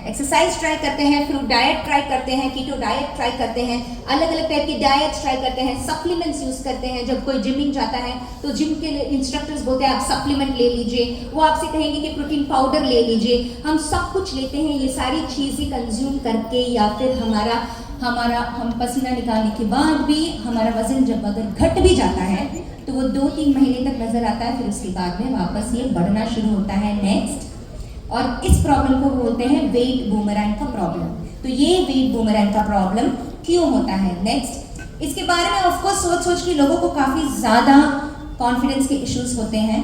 Exercise try करते हैं, fruit diet try करते हैं, कीटो डाइट ट्राई करते हैं, अलग अलग टाइप की डाइट ट्राई करते हैं, सप्लीमेंट्स यूज़ करते हैं। जब कोई जिमिंग जाता है तो जिम के इंस्ट्रक्टर्स बोलते हैं आप सप्लीमेंट ले लीजिए, वो आपसे कहेंगे कि प्रोटीन पाउडर ले लीजिए। हम सब कुछ लेते हैं, ये सारी चीज़ें कंज्यूम करके, या फिर हम पसीना निकालने के बाद भी हमारा वजन जब अगर घट भी जाता है तो वो 2-3 महीने तक नजर आता है, फिर उसके बाद में वापस ये बढ़ना शुरू होता है। नेक्स्ट, और इस प्रॉब्लम को बोलते हैं वेट बूमरैंग का प्रॉब्लम। तो ये वेट बूमरैंग का प्रॉब्लम क्यों होता है? नेक्स्ट, इसके बारे में ऑफकोर्स सोच के लोगों को काफ़ी ज़्यादा कॉन्फिडेंस के इश्यूज होते हैं,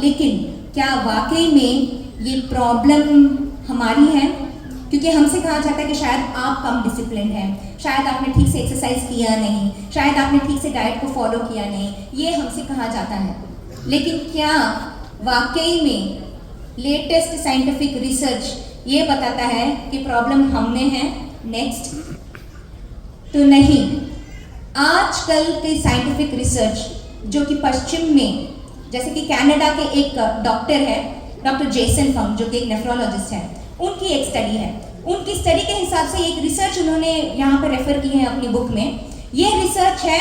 लेकिन क्या वाकई में ये प्रॉब्लम हमारी है? क्योंकि हमसे कहा जाता है कि शायद आप कम डिसिप्लिन हैं, शायद आपने ठीक से एक्सरसाइज किया नहीं, शायद आपने ठीक से डाइट को फॉलो किया नहीं, ये हमसे कहा जाता है। लेकिन क्या वाकई में लेटेस्ट साइंटिफिक रिसर्च ये बताता है कि प्रॉब्लम हम में है? नेक्स्ट, तो नहीं। आजकल के साइंटिफिक रिसर्च जो कि पश्चिम में, जैसे कि कनाडा के एक डॉक्टर है, डॉक्टर जेसन फंग, जो कि एक नेफ्रोलॉजिस्ट है, उनकी एक स्टडी है। उनकी स्टडी के हिसाब से एक रिसर्च उन्होंने यहाँ पर रेफर की है अपनी बुक में। ये रिसर्च है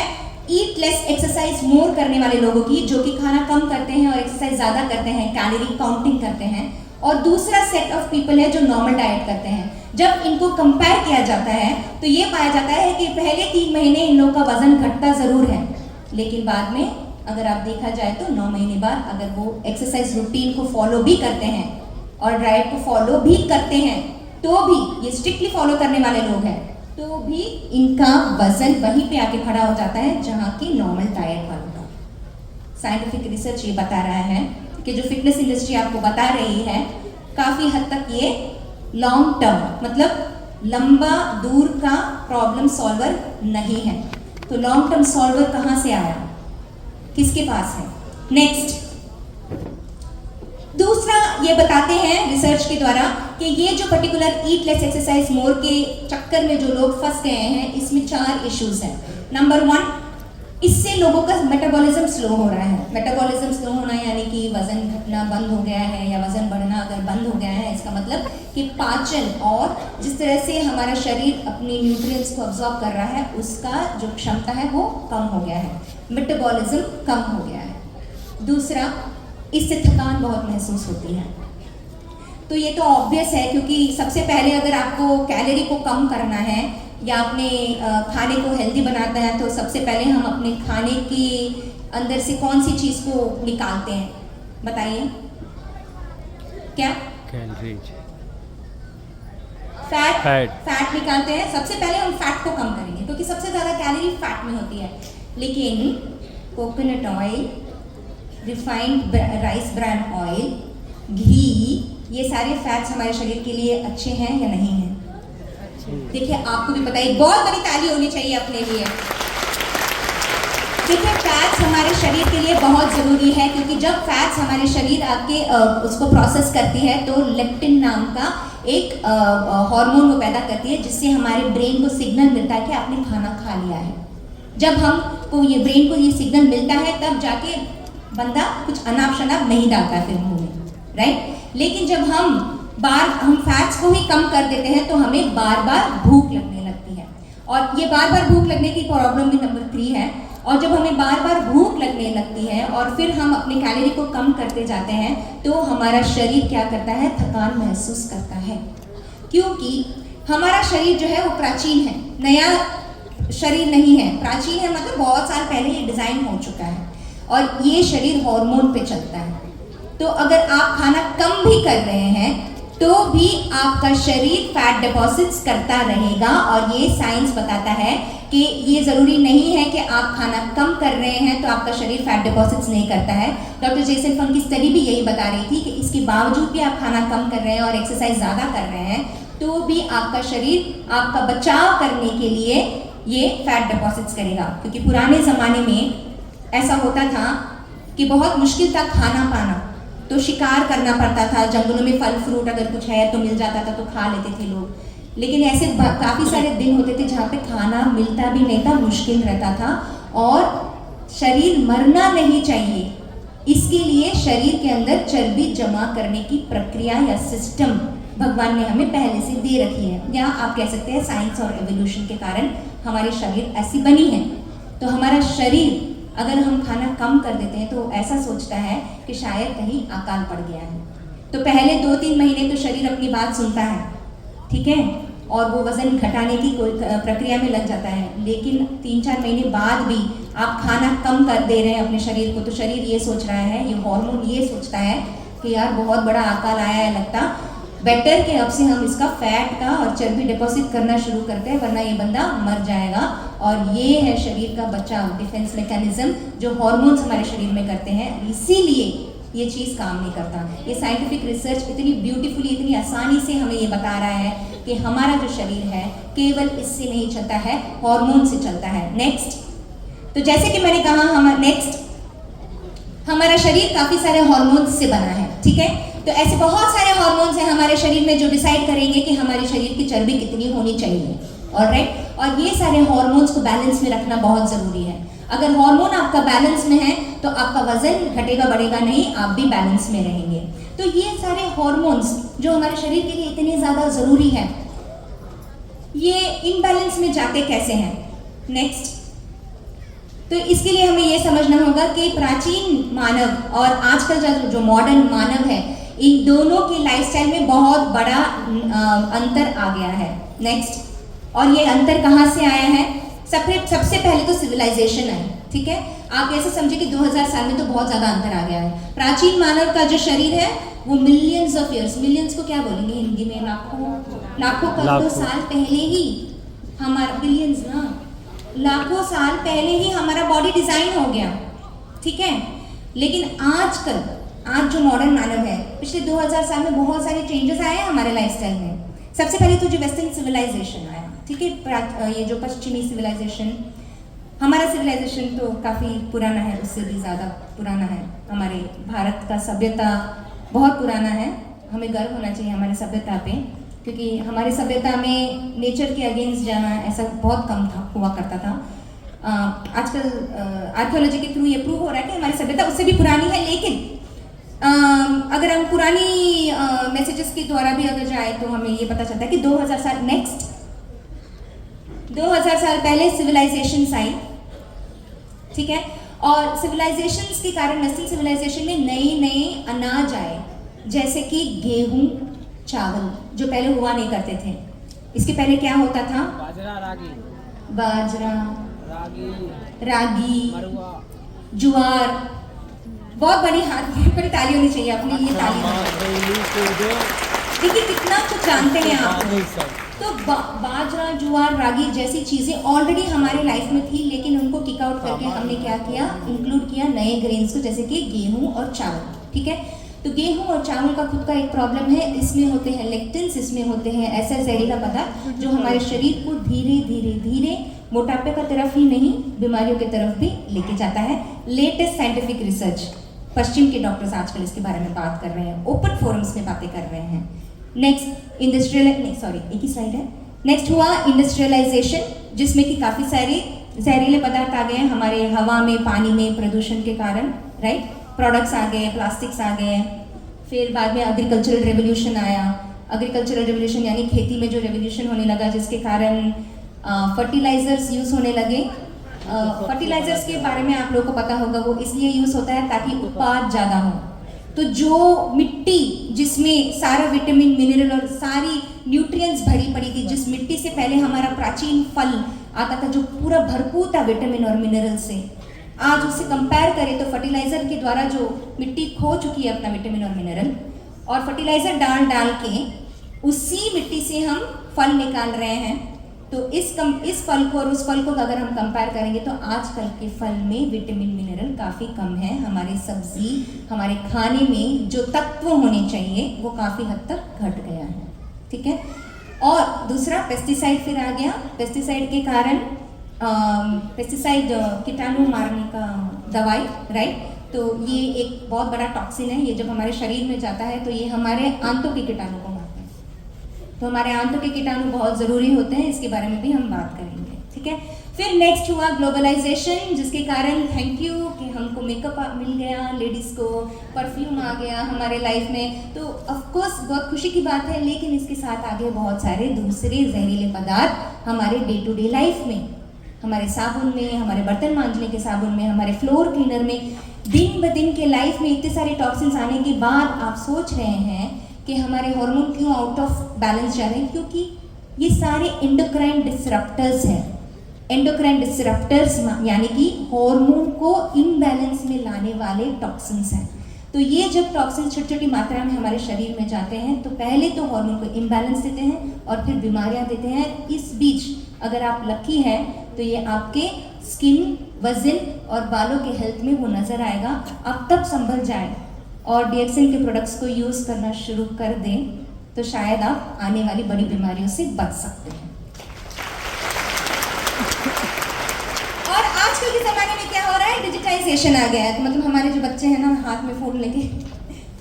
ईट लेस एक्सरसाइज मोर करने वाले लोगों की, जो कि खाना कम करते हैं और एक्सरसाइज ज़्यादा करते हैं, कैलोरी काउंटिंग करते हैं। और दूसरा सेट ऑफ पीपल है जो नॉर्मल डाइट करते हैं। जब इनको कंपेयर किया जाता है तो ये पाया जाता है कि पहले 3 महीने इन लोगों का वजन घटता ज़रूर है, लेकिन बाद में अगर आप देखा जाए तो 9 महीने बाद अगर वो एक्सरसाइज रूटीन को फॉलो भी करते हैं और डाइट को फॉलो भी करते हैं, तो भी, ये स्ट्रिक्टली फॉलो करने वाले लोग हैं, तो भी इनका वजन वहीं पे आके खड़ा हो जाता है जहाँ की नॉर्मल डाइट वालों का। साइंटिफिक रिसर्च ये बता रहा है कि जो फिटनेस इंडस्ट्री आपको बता रही है, काफ़ी हद तक ये लॉन्ग टर्म, मतलब लंबा दूर का प्रॉब्लम सॉल्वर नहीं है। तो लॉन्ग टर्म सॉल्वर कहाँ से आया, किसके पास है? नेक्स्ट, दूसरा ये बताते हैं रिसर्च के द्वारा कि ये जो पर्टिकुलर ईट लेस एक्सरसाइज मोर के चक्कर में जो लोग फंस गए हैं, इसमें 4 इश्यूज हैं। नंबर 1, इससे लोगों का मेटाबॉलिज्म स्लो हो रहा है। मेटाबॉलिज्म स्लो होना यानी कि वजन घटना बंद हो गया है, या वजन बढ़ना अगर बंद हो गया है, इसका मतलब कि पाचन और जिस तरह से हमारा शरीर अपने न्यूट्रिएंट्स को अब्जॉर्ब कर रहा है, उसका जो क्षमता है वो कम हो गया है, मेटाबॉलिज्म कम हो गया है। दूसरा, इससे थकान बहुत महसूस होती है। तो ये तो ऑब्वियस है, क्योंकि सबसे पहले अगर आपको कैलोरी को कम करना है या अपने खाने को हेल्दी बनाना है, तो सबसे पहले हम अपने खाने के अंदर से कौन सी चीज़ को निकालते हैं? बताइए, क्या? कैलोरीज, फैट निकालते हैं। सबसे पहले हम फैट को कम करेंगे, क्योंकि सबसे ज़्यादा कैलोरी फैट में होती है। लेकिन coconut oil, refined rice bran oil, घी, ये सारे फैट्स हमारे शरीर के लिए अच्छे हैं या नहीं हैं? देखिए, आपको भी पता है, बहुत बड़ी ताली होनी चाहिए अपने लिए। देखिए, फैट्स हमारे शरीर के लिए बहुत ज़रूरी है, क्योंकि जब फैट्स हमारे शरीर आपके उसको प्रोसेस करती है तो लेप्टिन नाम का एक हार्मोन वो पैदा करती है, जिससे हमारे ब्रेन को सिग्नल मिलता है कि आपने खाना खा लिया है। जब हमको ये ब्रेन को ये सिग्नल मिलता है, तब जाके बंदा कुछ अनाप शनाप नहीं डालता फिर मुंह में, राइट? लेकिन जब हम फैट्स को ही कम कर देते हैं तो हमें बार बार भूख लगने लगती है, और ये बार बार भूख लगने की प्रॉब्लम भी नंबर 3 है। और जब हमें बार बार भूख लगने लगती है और फिर हम अपने कैलोरी को कम करते जाते हैं, तो हमारा शरीर क्या करता है? थकान महसूस करता है, क्योंकि हमारा शरीर जो है वो प्राचीन है, नया शरीर नहीं है। प्राचीन है मतलब बहुत साल पहले ये डिज़ाइन हो चुका है, और ये शरीर हार्मोन पे चलता है। तो अगर आप खाना कम भी कर रहे हैं तो भी आपका शरीर फैट डिपॉजिट्स करता रहेगा, और ये साइंस बताता है कि ये ज़रूरी नहीं है कि आप खाना कम कर रहे हैं तो आपका शरीर फैट डिपॉजिट्स नहीं करता है। डॉक्टर जेसन फंग की स्टडी भी यही बता रही थी कि इसके बावजूद भी आप खाना कम कर रहे हैं और एक्सरसाइज ज़्यादा कर रहे हैं, तो भी आपका शरीर आपका बचाव करने के लिए ये फैट डिपॉजिट्स करेगा। क्योंकि पुराने ज़माने में ऐसा होता था कि बहुत मुश्किल था खाना पाना, तो शिकार करना पड़ता था, जंगलों में फल फ्रूट अगर कुछ है तो मिल जाता था तो खा लेते थे लोग। लेकिन ऐसे काफ़ी सारे दिन होते थे जहाँ पे खाना मिलता भी नहीं था, मुश्किल रहता था, और शरीर मरना नहीं चाहिए, इसके लिए शरीर के अंदर चर्बी जमा करने की प्रक्रिया या सिस्टम भगवान ने हमें पहले से दे रखी है, या आप कह सकते हैं साइंस और एवोल्यूशन के कारण हमारे शरीर ऐसी बनी है। तो हमारा शरीर अगर हम खाना कम कर देते हैं तो ऐसा सोचता है कि शायद कहीं अकाल पड़ गया है। तो पहले 2-3 महीने तो शरीर अपनी बात सुनता है, ठीक है, और वो वज़न घटाने की कोई प्रक्रिया में लग जाता है। लेकिन 3-4 महीने बाद भी आप खाना कम कर दे रहे हैं अपने शरीर को, तो शरीर ये सोच रहा है, ये हार्मोन ये सोचता है कि यार बहुत बड़ा अकाल आया है लगता, बेटर कि अब से हम इसका फैट का और चर्बी डिपॉजिट करना शुरू करते हैं, वरना ये बंदा मर जाएगा। और ये है शरीर का बचाव, डिफेंस मैकेनिज्म जो हार्मोन्स हमारे शरीर में करते हैं। इसीलिए ये चीज़ काम नहीं करता। ये साइंटिफिक रिसर्च इतनी ब्यूटीफुली, इतनी आसानी से हमें ये बता रहा है कि हमारा जो शरीर है केवल इससे नहीं चलता है, हार्मोन से चलता है। नेक्स्ट, तो जैसे कि मैंने कहा हमारा शरीर काफ़ी सारे हार्मोन्स से बना है, ठीक है। तो ऐसे बहुत सारे हार्मोन्स हैं हमारे शरीर में जो डिसाइड करेंगे कि हमारे शरीर की चर्बी कितनी होनी चाहिए, ऑलराइट। और ये सारे हार्मोन्स को बैलेंस में रखना बहुत ज़रूरी है। अगर हार्मोन आपका बैलेंस में है तो आपका वजन घटेगा बढ़ेगा नहीं, आप भी बैलेंस में रहेंगे। तो ये सारे हार्मोन्स जो हमारे शरीर के लिए इतने ज़्यादा ज़रूरी है, ये इनबैलेंस में जाते कैसे हैं। नेक्स्ट, तो इसके लिए हमें ये समझना होगा कि प्राचीन मानव और आजकल जो मॉडर्न मानव है, इन दोनों की लाइफस्टाइल में बहुत बड़ा अंतर आ गया है। नेक्स्ट, और ये अंतर कहाँ से आया है? सबसे पहले तो सिविलाइजेशन आई, ठीक है। आप ऐसे समझे कि 2000 साल में तो बहुत ज़्यादा अंतर आ गया है। प्राचीन मानव का जो शरीर है वो मिलियंस ऑफ ईयर्स, मिलियंस को क्या बोलेंगे हिंदी में, लाखों करोड़ों साल पहले ही हमारा, बिलियंस ना, लाखों साल पहले ही हमारा बॉडी डिज़ाइन हो गया, ठीक है। लेकिन आज जो मॉडर्न मानव है, पिछले 2000 साल में बहुत सारे चेंजेस आए हैं हमारे लाइफस्टाइल में। सबसे पहले तो जो वेस्टर्न सिविलाइजेशन आया, ठीक है, ये जो पश्चिमी सिविलाइजेशन, हमारा सिविलाइजेशन तो काफ़ी पुराना है, उससे भी ज़्यादा पुराना है। हमारे भारत का सभ्यता बहुत पुराना है, हमें गर्व होना चाहिए हमारे सभ्यता पे, क्योंकि हमारे सभ्यता में नेचर के अगेंस्ट जाना ऐसा बहुत कम हुआ करता था। आजकल आर्कियोलॉजी के थ्रू ये प्रूव हो रहा है कि हमारी सभ्यता उससे भी पुरानी है। लेकिन अगर हम पुरानी मैसेजेस के द्वारा भी अगर जाए तो हमें ये पता चलता है कि 2000 साल पहले सिविलाइजेशंस आई, ठीक है। और सिविलाइजेशंस के कारण वेस्टर्न सिविलाइजेशन में नए अनाज आए, जैसे कि गेहूं, चावल, जो पहले हुआ नहीं करते थे। इसके पहले क्या होता था? बाजरा, रागी, ज्वार। बहुत बड़ी ताली होनी चाहिए अपने लिए, ताली। देखिए कितना कुछ जानते हैं आप। तो बाजरा, ज्वार, रागी जैसी चीज़ें ऑलरेडी हमारे लाइफ में थी, लेकिन उनको टिक आउट करके हमने क्या किया, इंक्लूड किया नए ग्रेन्स को, जैसे कि गेहूं और चावल, ठीक है। तो गेहूं और चावल का खुद का एक प्रॉब्लम है, इसमें होते हैं लेक्टिन्स, इसमें होते हैं ऐसा जहरीला पदार्थ जो हमारे शरीर को धीरे धीरे मोटापे का तरफ ही नहीं, बीमारियों की तरफ भी लेके जाता है। लेटेस्ट साइंटिफिक रिसर्च, पश्चिम के डॉक्टर्स आजकल इसके बारे में बात कर रहे हैं, ओपन फोरम्स में बातें कर रहे हैं। नेक्स्ट, एक ही स्लाइड है। नेक्स्ट हुआ इंडस्ट्रियलाइजेशन, जिसमें कि काफ़ी सारे जहरीले पदार्थ आ गए हैं हमारे हवा में, पानी में, प्रदूषण के कारण, राइट। प्रोडक्ट्स आ गए, प्लास्टिक्स आ गए। फिर बाद में एग्रीकल्चरल रेवोल्यूशन आया। एग्रीकल्चरल रेवोल्यूशन यानी खेती में जो रेवोल्यूशन होने लगा, जिसके कारण फर्टिलाइजर्स यूज़ होने लगे। फर्टिलाइजर्स के बारे में आप लोगों को पता होगा, वो इसलिए यूज़ होता है ताकि उत्पाद ज़्यादा हो। तो जो मिट्टी जिसमें सारा विटामिन, मिनरल और सारी न्यूट्रिएंट्स भरी पड़ी थी, जिस मिट्टी से पहले हमारा प्राचीन फल आता था जो पूरा भरपूर था विटामिन और मिनरल से, आज उससे कंपेयर करें तो फर्टिलाइज़र के द्वारा जो मिट्टी खो चुकी है अपना विटामिन और मिनरल, और फर्टिलाइज़र डाल के उसी मिट्टी से हम फल निकाल रहे हैं। तो इस फल को और उस फल को अगर हम कंपेयर करेंगे तो आजकल के फल में विटामिन मिनरल काफ़ी कम है। हमारी सब्जी, हमारे खाने में जो तत्व होने चाहिए वो काफ़ी हद तक घट गया है, ठीक है। और दूसरा पेस्टिसाइड फिर आ गया। पेस्टिसाइड के कारण पेस्टिसाइड कीटाणु मारने का दवाई, राइट। तो ये एक बहुत बड़ा टॉक्सिन है। ये जब हमारे शरीर में जाता है तो ये हमारे आंतों के कीटाणु को मारता है। तो हमारे आंतों के कीटाणु बहुत ज़रूरी होते हैं, इसके बारे में भी हम बात करेंगे, ठीक है। ठीक है। फिर नेक्स्ट हुआ ग्लोबलाइजेशन, जिसके कारण थैंक यू कि हमको मेकअप मिल गया, लेडीज़ को परफ्यूम आ गया हमारे लाइफ में, तो ऑफ कोर्स बहुत खुशी की बात है। लेकिन इसके साथ आगे बहुत सारे दूसरे जहरीले पदार्थ हमारे डे टू डे लाइफ में, हमारे साबुन में, हमारे बर्तन मांजने के साबुन में, हमारे फ्लोर क्लीनर में, दिन ब दिन के लाइफ में इतने सारे टॉक्सिन्स आने के बाद आप सोच रहे हैं कि हमारे हार्मोन क्यों आउट ऑफ बैलेंस जा रहे हैं, क्योंकि ये सारे एंडोक्राइन डिसरप्टर्स हैं। एंडोक्राइन डिसरप्टर्स यानी कि हार्मोन को इम्बैलेंस में लाने वाले टॉक्सिन्स हैं। तो ये जब टॉक्सिन छोटी छोटी मात्रा में हमारे शरीर में जाते हैं तो पहले तो हार्मोन को इम्बैलेंस देते हैं और फिर बीमारियां देते हैं। इस बीच अगर आप लकी हैं तो ये आपके स्किन, वजन और बालों के हेल्थ में वो नज़र आएगा। आप तब संभल जाएं और डीएक्सिन के प्रोडक्ट्स को यूज़ करना शुरू कर दें तो शायद आप आने वाली बड़ी बीमारियों से बच सकते हैं। और आजकल के ज़माने में क्या हो रहा है, डिजिटाइजेशन आ गया है। तो मतलब हमारे जो बच्चे हैं ना, हाथ में फ़ोन लेके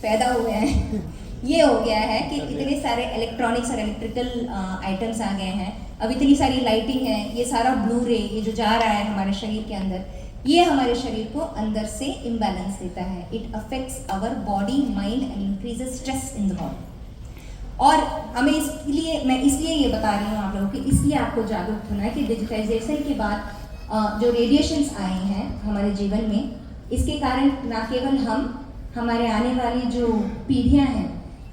पैदा हुए हैं। ये हो गया है कि इतने सारे इलेक्ट्रॉनिक्स और इलेक्ट्रिकल आइटम्स आ गए हैं। अब इतनी सारी लाइटिंग है, ये सारा ब्लू रे ये जो जा रहा है हमारे शरीर के अंदर, ये हमारे शरीर को अंदर से इम्बैलेंस देता है। It affects our body, mind and increases stress in the body. और हमें मैं इसलिए ये बता रही हूँ आप लोगों को, इसलिए आपको जागरूक होना है कि डिजिटाइजेशन के बाद जो रेडिएशंस आए हैं हमारे जीवन में, इसके कारण ना केवल हमारे आने वाली जो पीढ़ियाँ हैं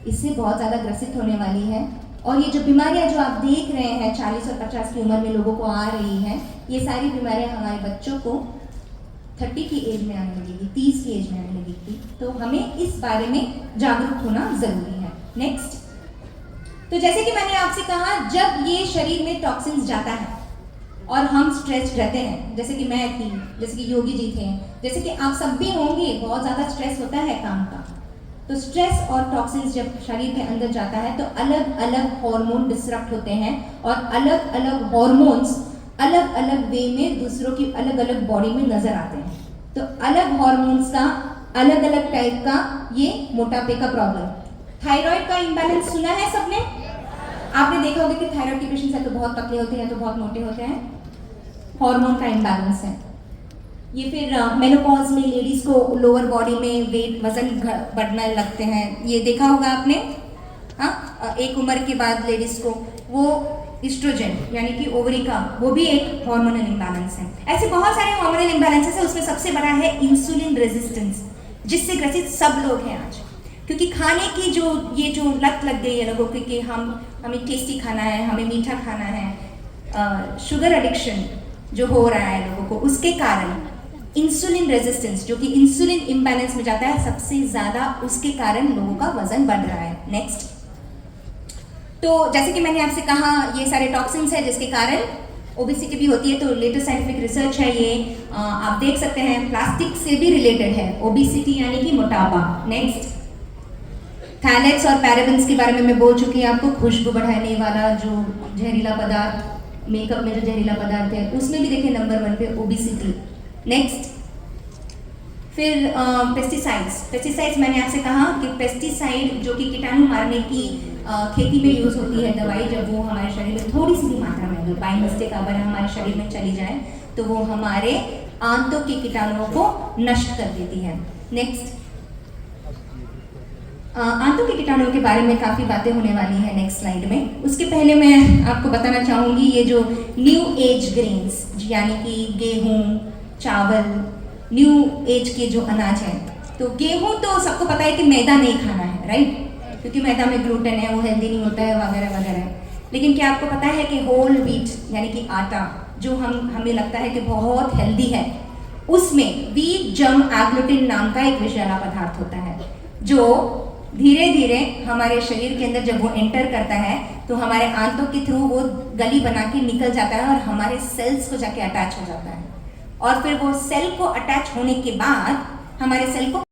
इससे बहुत ज़्यादा ग्रसित होने वाली है। और ये जो बीमारियां जो आप देख रहे हैं 40 और 50 की उम्र में लोगों को आ रही हैं, ये सारी बीमारियां हमारे बच्चों को 30 की एज में आने लगेगी, 30 की एज में आने लगेगी। तो हमें इस बारे में जागरूक होना ज़रूरी है। नेक्स्ट, तो जैसे कि मैंने आपसे कहा, जब ये शरीर में टॉक्सिन्स जाता है और हम स्ट्रेस रहते हैं, जैसे कि मैं थी, जैसे कि योगी जी थे, जैसे कि आप सब भी होंगे, बहुत ज़्यादा स्ट्रेस होता है काम का। तो स्ट्रेस और टॉक्सिन्स जब शरीर के अंदर जाता है तो अलग अलग हार्मोन डिसरप्ट होते हैं और अलग अलग हार्मोन्स अलग अलग वे में दूसरों की अलग अलग बॉडी में नजर आते हैं। तो अलग हार्मोन्स का अलग अलग टाइप का ये मोटापे का प्रॉब्लम। थायराइड का इम्बैलेंस सुना है सबने? आपने देखा होगा कि थायराइड के पेशेंट्स है तो बहुत पतले होते हैं तो बहुत मोटे होते हैं, हार्मोन का इम्बैलेंस है। ये फिर मेनोपॉज में लेडीज़ को लोअर बॉडी में वेट, वजन बढ़ने लगते हैं, ये देखा होगा आपने। हाँ, एक उम्र के बाद लेडीज़ को वो इस्ट्रोजन यानी कि ओवरी का, वो भी एक हार्मोनल इम्बैलेंस है। ऐसे बहुत सारे हार्मोनल इम्बैलेंसेस है, उसमें सबसे बड़ा है इंसुलिन रेजिस्टेंस, जिससे ग्रसित सब लोग हैं आज। क्योंकि खाने की जो लत लग गई है लोगों की कि हमें टेस्टी खाना है, हमें मीठा खाना है, शुगर एडिक्शन जो हो रहा है लोगों को, उसके कारण इंसुलिन रेजिस्टेंस, जो कि इंसुलिन इम्बैलेंस में जाता है सबसे ज़्यादा, उसके कारण लोगों का वजन बढ़ रहा है। नेक्स्ट, तो जैसे कि मैंने आपसे कहा, ये सारे टॉक्सिन्स है जिसके कारण ओबेसिटी भी होती है। तो लेटेस्ट साइंटिफिक रिसर्च है ये, आप देख सकते हैं, प्लास्टिक से भी रिलेटेड है ओबेसिटी यानी कि मोटापा। नेक्स्ट, थैलेट्स और पैराबेन्स के बारे में मैं बोल चुकी हूँ आपको, खुशबू बढ़ाने वाला जो जहरीला पदार्थ, मेकअप में जो जहरीला पदार्थ है, उसमें भी देखिए नंबर 1 पे ओबेसिटी। नेक्स्ट, फिर पेस्टिसाइड्स मैंने आपसे कहा कि पेस्टिसाइड जो कि कीटाणु मारने की खेती में यूज़ होती है दवाई, जब वो हमारे शरीर में थोड़ी सी भी मात्रा में अगर बाई मिस्टेक अगर हमारे शरीर में चली जाए तो वो हमारे आंतों के कीटाणुओं को नष्ट कर देती है। नेक्स्ट, आंतों के कीटाणुओं के बारे में काफ़ी बातें होने वाली हैं नेक्स्ट स्लाइड में। उसके पहले मैं आपको बताना चाहूँगी ये जो न्यू एज ग्रेन्स यानी कि गेहूँ, चावल, न्यू एज के जो अनाज हैं, तो गेहूँ तो सबको पता है कि मैदा नहीं खाना है, राइट, क्योंकि मैदा में ग्लूटेन है, वो हेल्दी नहीं होता है वगैरह वगैरह। लेकिन क्या आपको पता है कि होल व्हीट यानी कि आटा जो हमें लगता है कि बहुत हेल्दी है, उसमें व्हीट जर्म एग्लूटिन नाम का एक विषैला पदार्थ होता है जो धीरे धीरे हमारे शरीर के अंदर जब वो एंटर करता है तो हमारे आंतों के थ्रू वो गली बना के निकल जाता है और हमारे सेल्स को जाके अटैच हो जाता है। और फिर वो सेल को अटैच होने के बाद हमारे सेल को